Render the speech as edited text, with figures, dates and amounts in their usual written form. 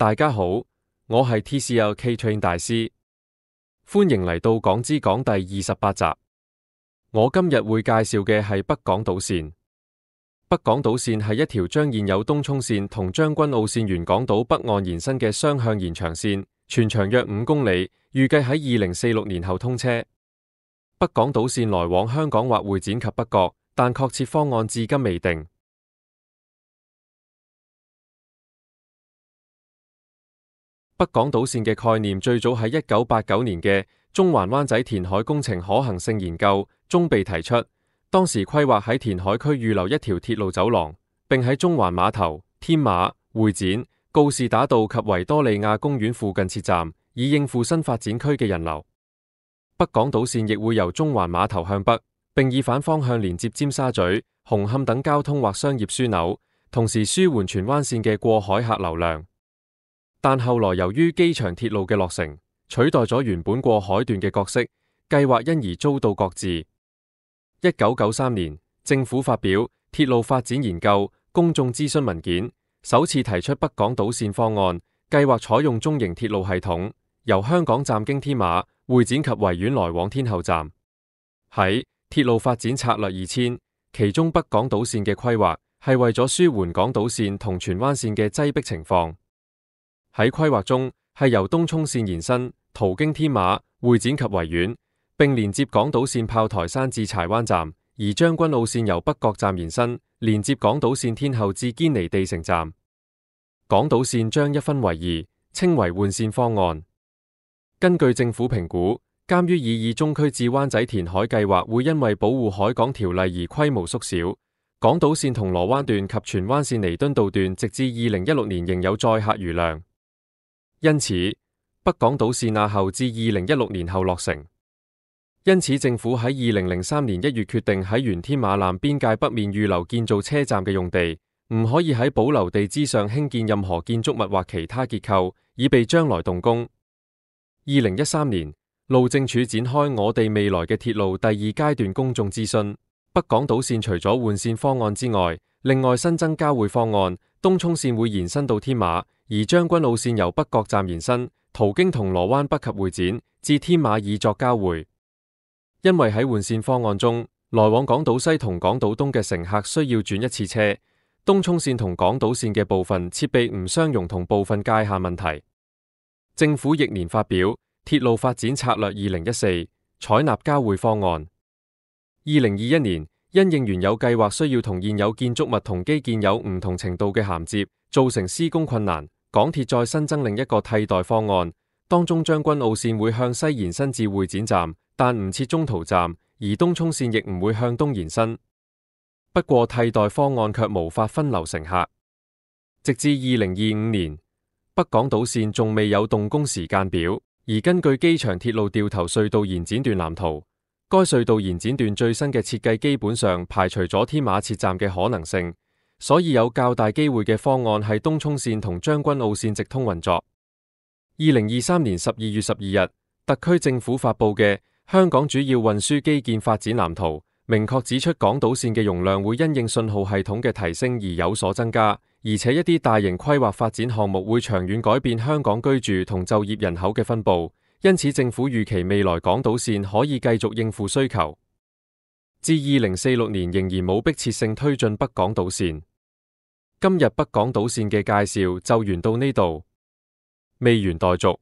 大家好，我係 TCL K-Train 大師，歡迎嚟到港之港第28集。我今日會介紹嘅係北港島線。北港島線係一條將現有東涌線同將軍澳線沿港島北岸延伸嘅雙向延長線，全長約5公里，預計喺2046年後通車。北港島線來往香港或會展及北角，但確切方案至今未定。北港島線嘅概念最早喺1989年嘅中環灣仔填海工程可行性研究中被提出，當時規劃喺填海區預留一條鐵路走廊，並喺中環碼頭、天馬、會展、告士打道及維多利亞公園附近設站，以應付新發展區嘅人流。北港島線亦會由中環碼頭向北，並以反方向連接尖沙咀、紅磡等交通或商業樞紐，同時舒緩荃灣線嘅過海客流量。但後來由於機場鐵路嘅落成，取代咗原本過海段嘅角色，計劃因而遭到擱置。1993年，政府發表鐵路發展研究公眾諮詢文件，首次提出北港島線方案，計劃採用中型鐵路系統，由香港站經天馬、會展及維園來往天后站。喺鐵路發展策略2000，其中北港島線嘅規劃係為咗舒緩港島線同荃灣線嘅擠迫情況。喺規劃中係由東涌線延伸，途經天馬、會展及維園，並連接港島線炮台山至柴灣站；而將軍澳線由北角站延伸，連接港島線天后至堅尼地城站。港島線將一分為二，稱為換線方案。根據政府評估，鑒於擬議中區至灣仔填海計劃會因為保護海港條例而規模縮小，港島線銅鑼灣段及荃灣線彌敦道段直至2016年仍有載客餘量。因此，北港島線押後至2016年後落成。因此，政府喺2003年1月決定喺原天馬南邊界北面預留建造車站嘅用地，唔可以喺保留地之上興建任何建築物或其他結構，以備將來動工。2013年，路政署展開我哋未來嘅鐵路第2階段公眾諮詢。北港島線除咗換線方案之外，另外新增交匯方案，東涌線會延伸到天馬，而將軍澳線由北角站延伸，途經銅鑼灣北及會展至天馬以作交匯。因為喺換線方案中，來往港島西同港島東嘅乘客需要轉一次車，東涌線同港島線嘅部分設備唔相容同部分界限問題。政府翌年發表鐵路發展策略2014，採納交匯方案。2021年，因應原有計劃需要同現有建築物同基建有唔同程度嘅銜接，造成施工困難，港鐵再新增另一個替代方案，當中將軍澳線會向西延伸至會展站，但唔設中途站，而東涌線亦唔會向東延伸。不過替代方案卻無法分流乘客。直至2025年，北港島線仲未有動工時間表，而根據機場鐵路掉頭隧道延展段藍圖，該隧道延展段最新嘅設計基本上排除咗天馬設站嘅可能性，所以有較大機會嘅方案係東涌線同將軍澳線直通運作。2023年12月12日，特區政府發布嘅香港主要運輸基建發展藍圖，明確指出港島線嘅容量會因應信號系統嘅提升而有所增加，而且一啲大型規劃發展項目會長遠改變香港居住同就業人口嘅分佈。因此，政府預期未來港島線可以繼續應付需求，至2046年仍然冇迫切性推進北港島線。今日北港島線嘅介紹就完到呢度，未完待續。